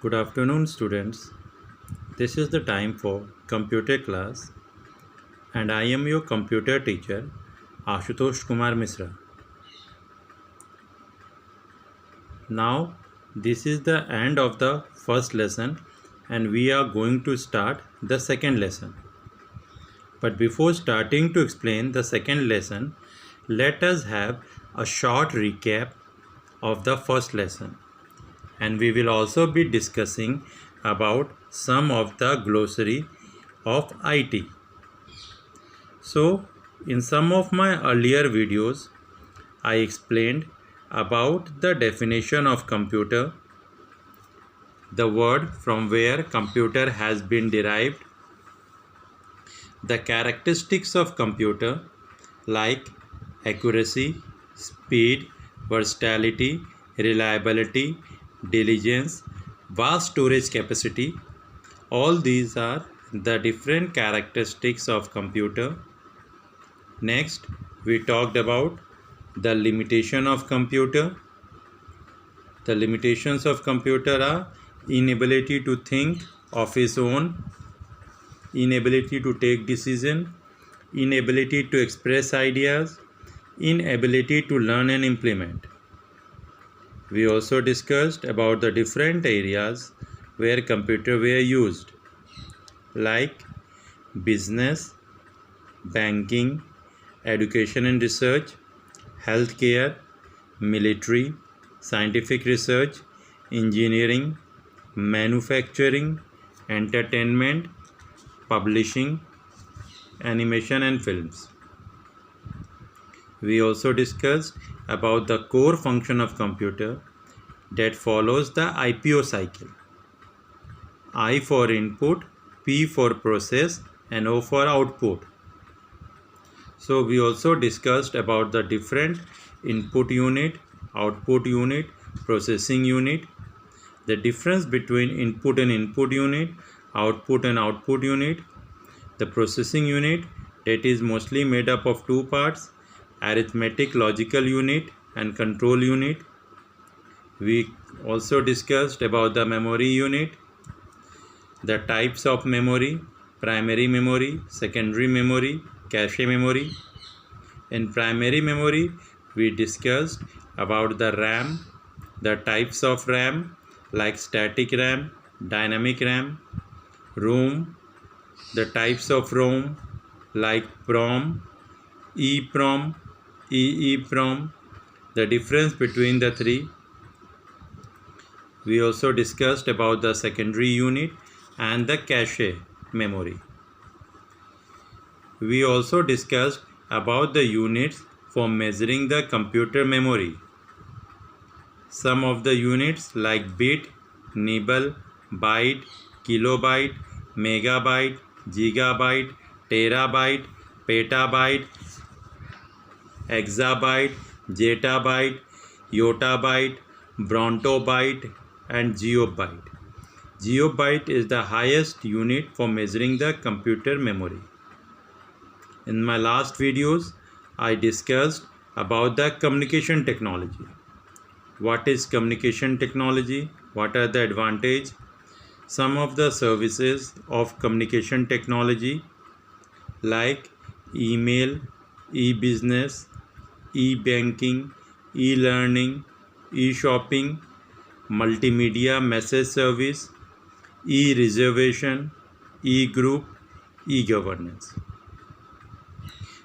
Good afternoon, students. This is the time for computer class, and I am your computer teacher, Ashutosh Kumar Misra. Now, this is the end of the first lesson, and we are going to start the second lesson. But before starting to explain the second lesson, let us have a short recap of the first lesson. And we will also be discussing about some of the glossary of IT. So, in some of my earlier videos, I explained about the definition of computer, the word from where computer has been derived, the characteristics of computer like accuracy, speed, versatility, reliability, diligence, vast storage capacity. All these are the different characteristics of computer. Next, we talked about the limitation of computer. The limitations of computer are inability to think of its own, inability to take decision, inability to express ideas, inability to learn and implement. We also discussed about the different areas where computers were used, like business, banking, education and research, healthcare, military, scientific research, engineering, manufacturing, entertainment, publishing, animation and films. We also discussed about the core function of computer that follows the IPO cycle. I for input, P for process and O for output. So we also discussed about the different input unit, output unit, processing unit, the difference between input and input unit, output and output unit, the processing unit that is mostly made up of two parts, arithmetic logical unit and control unit. We also discussed about the memory unit, the types of memory, primary memory, secondary memory, cache memory. In primary memory, we discussed about the RAM, the types of RAM like static RAM, dynamic RAM, ROM, the types of ROM like PROM, EEPROM, EEPROM, the difference between the three. We also discussed about the secondary unit and the cache memory. We also discussed about the units for measuring the computer memory. Some of the units like bit, nibble, byte, kilobyte, megabyte, gigabyte, terabyte, petabyte, exabyte, zettabyte, yottabyte, brontobyte and geobyte. Geobyte is the highest unit for measuring the computer memory. In my last videos, I discussed about the communication technology. What is communication technology? What are the advantages? Some of the services of communication technology like email, e-business, e-banking, e-learning, e-shopping, multimedia message service, e-reservation, e-group, e-governance.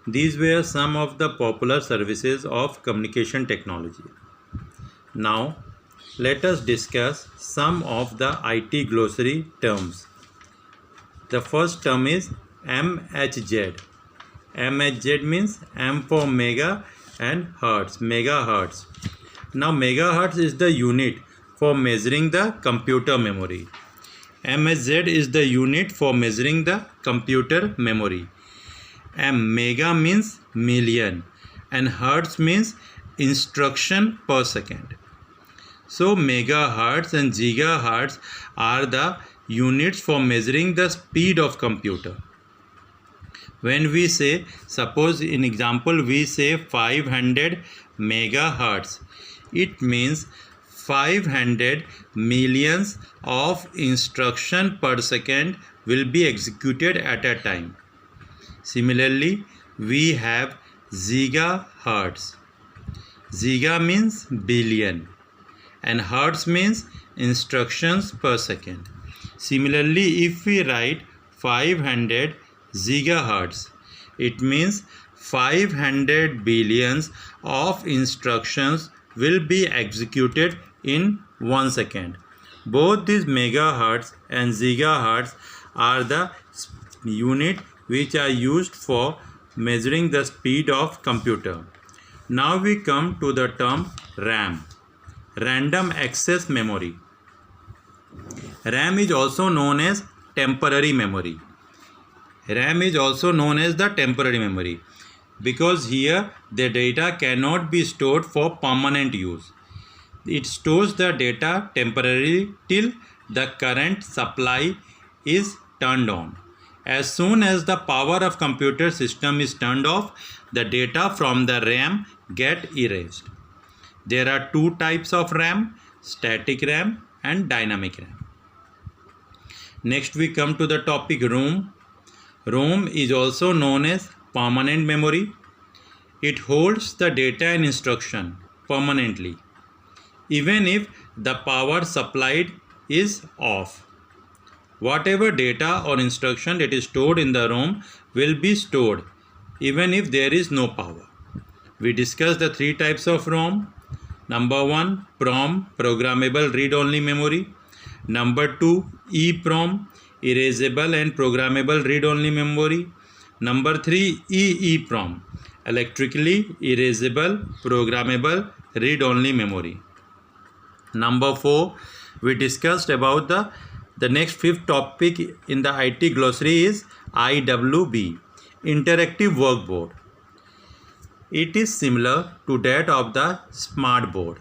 These were some of the popular services of communication technology. Now, let us discuss some of the IT glossary terms. The first term is MHZ. MHZ means M for mega and hertz, megahertz. Now, megahertz is the unit for measuring the computer memory. MHZ is the unit for measuring the computer memory. Mega means million and hertz means instruction per second. So megahertz and gigahertz are the units for measuring the speed of computer. When we say, suppose in example we say 500 megahertz, it means 500 millions of instruction per second will be executed at a time. Similarly, we have gigahertz. Giga means billion and hertz means instructions per second. Similarly, if we write 500 gigahertz, it means 500 billions of instructions will be executed in 1 second. Both these megahertz and gigahertz are the unit which are used for measuring the speed of computer. Now we come to the term RAM, random access memory. RAM is also known as temporary memory. RAM is also known as the temporary memory because here the data cannot be stored for permanent use. It stores the data temporarily till the current supply is turned on. As soon as the power of computer system is turned off, the data from the RAM get erased. There are two types of RAM, static RAM and dynamic RAM. Next we come to the topic ROM. ROM is also known as permanent memory. It holds the data and instruction permanently, even if the power supplied is off. Whatever data or instruction that is stored in the ROM will be stored even if there is no power. We discussed the three types of ROM. Number 1, PROM, programmable read-only memory. Number 2, EPROM, erasable and programmable read-only memory. Number 3, EEPROM, electrically erasable programmable read-only memory. Number 4, we discussed about the next fifth topic in the IT glossary is IWB, interactive workboard. It is similar to that of the smart board.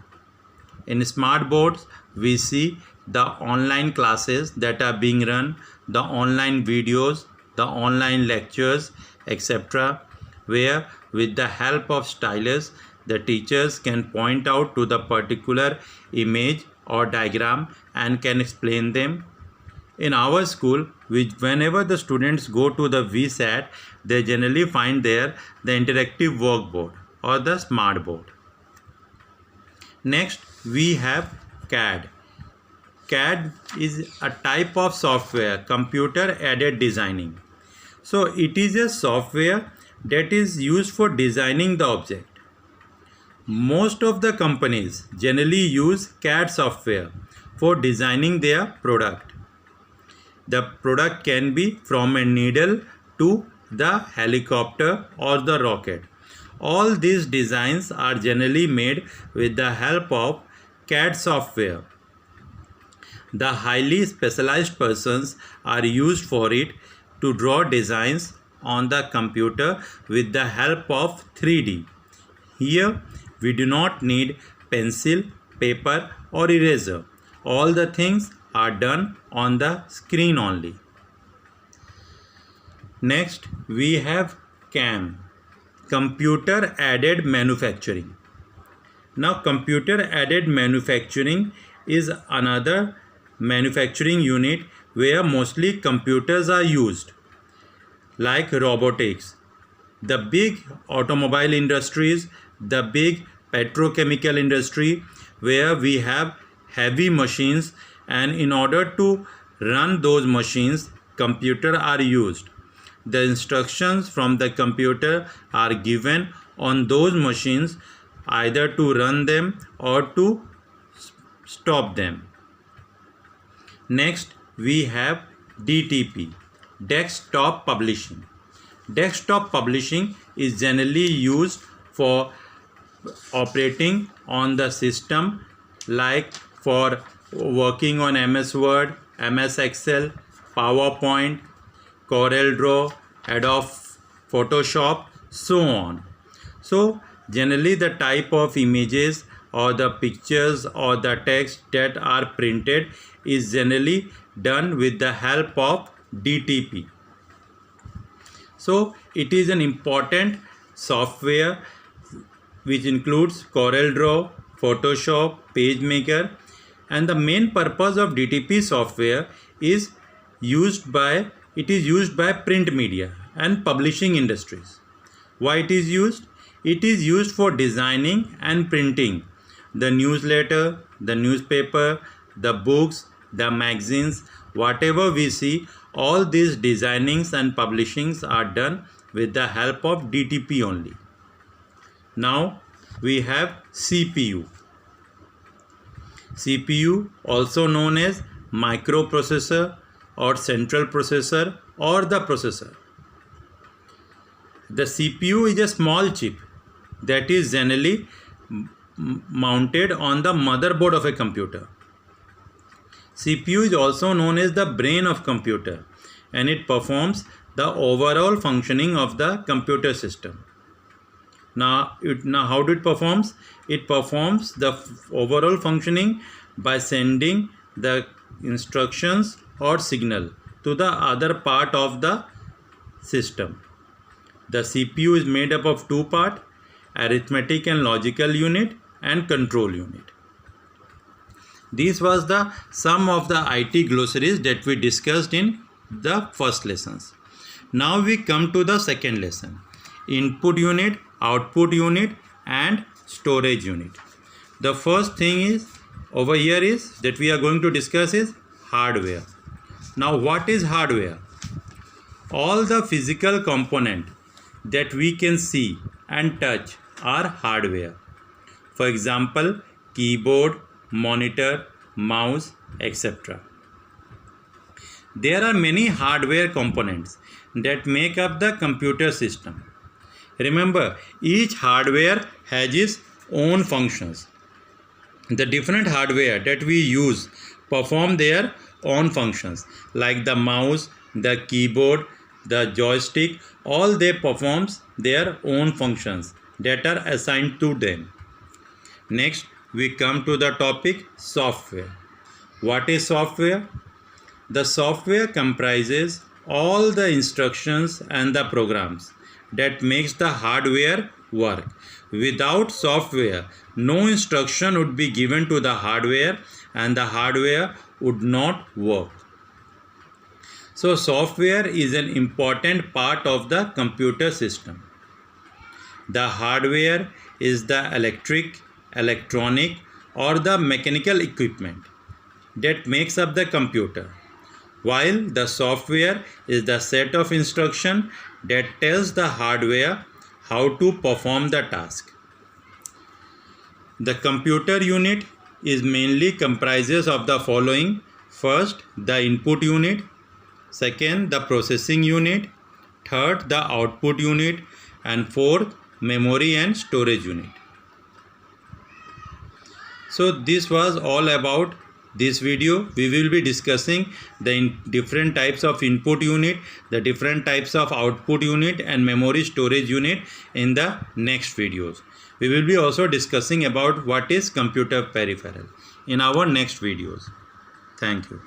In smart boards, we see the online classes that are being run, the online videos, the online lectures, etc., where with the help of stylus, the teachers can point out to the particular image or diagram and can explain them. In our school, whenever the students go to the VSAT, they generally find there the interactive workboard or the smart board. Next, we have CAD. CAD is a type of software, computer aided designing. So it is a software that is used for designing the object. Most of the companies generally use CAD software for designing their product. The product can be from a needle to the helicopter or the rocket. All these designs are generally made with the help of CAD software. The highly specialized persons are used for it to draw designs on the computer with the help of 3D. Here we do not need pencil, paper or eraser. All the things are done on the screen only. Next we have CAM, computer aided manufacturing. Now computer aided manufacturing is another manufacturing unit where mostly computers are used, like robotics, the big automobile industries, the big petrochemical industry where we have heavy machines, and in order to run those machines, computers are used. The instructions from the computer are given on those machines either to run them or to stop them. Next we have DTP, desktop publishing. Desktop publishing is generally used for operating on the system, like for working on MS Word, MS Excel, PowerPoint, CorelDRAW, Adobe Photoshop, so on. So generally the type of images or the pictures or the text that are printed is generally done with the help of DTP. So it is an important software which includes CorelDRAW, Photoshop, PageMaker, and the main purpose of DTP software is used by print media and publishing industries. Why it is used? It is used for designing and printing the newsletter, the newspaper, the books, the magazines, whatever we see, all these designings and publishings are done with the help of DTP only. Now we have CPU. CPU, also known as microprocessor or central processor or the processor. The CPU is a small chip that is generally mounted on the motherboard of a computer. CPU is also known as the brain of computer, and it performs the overall functioning of the computer system. Now how do it performs? It performs the overall functioning by sending the instructions or signal to the other part of the system. The CPU is made up of two parts: arithmetic and logical unit and control unit. This was the sum of the IT glossaries that we discussed in the first lessons. Now we come to the second lesson: input unit, output unit, and storage unit. The first thing is over here is that we are going to discuss is hardware. Now what is hardware? All the physical components that we can see and touch are hardware. For example, keyboard, monitor, mouse, etc. There are many hardware components that make up the computer system. Remember, each hardware has its own functions. The different hardware that we use perform their own functions, like the mouse, the keyboard, the joystick, all they performs their own functions that are assigned to them. Next, we come to the topic software. What is software? The software comprises all the instructions and the programs that makes the hardware work. Without software, no instruction would be given to the hardware and the hardware would not work. So software is an important part of the computer system. The hardware is the electronic or the mechanical equipment that makes up the computer, while the software is the set of instructions that tells the hardware how to perform the task. The computer unit is mainly comprises of the following: first, the input unit; second, the processing unit; third, the output unit; and fourth, memory and storage unit. So this was all about this video. We will be discussing the different types of input unit, the different types of output unit and memory storage unit in the next videos. We will be also discussing about what is computer peripheral in our next videos. Thank you.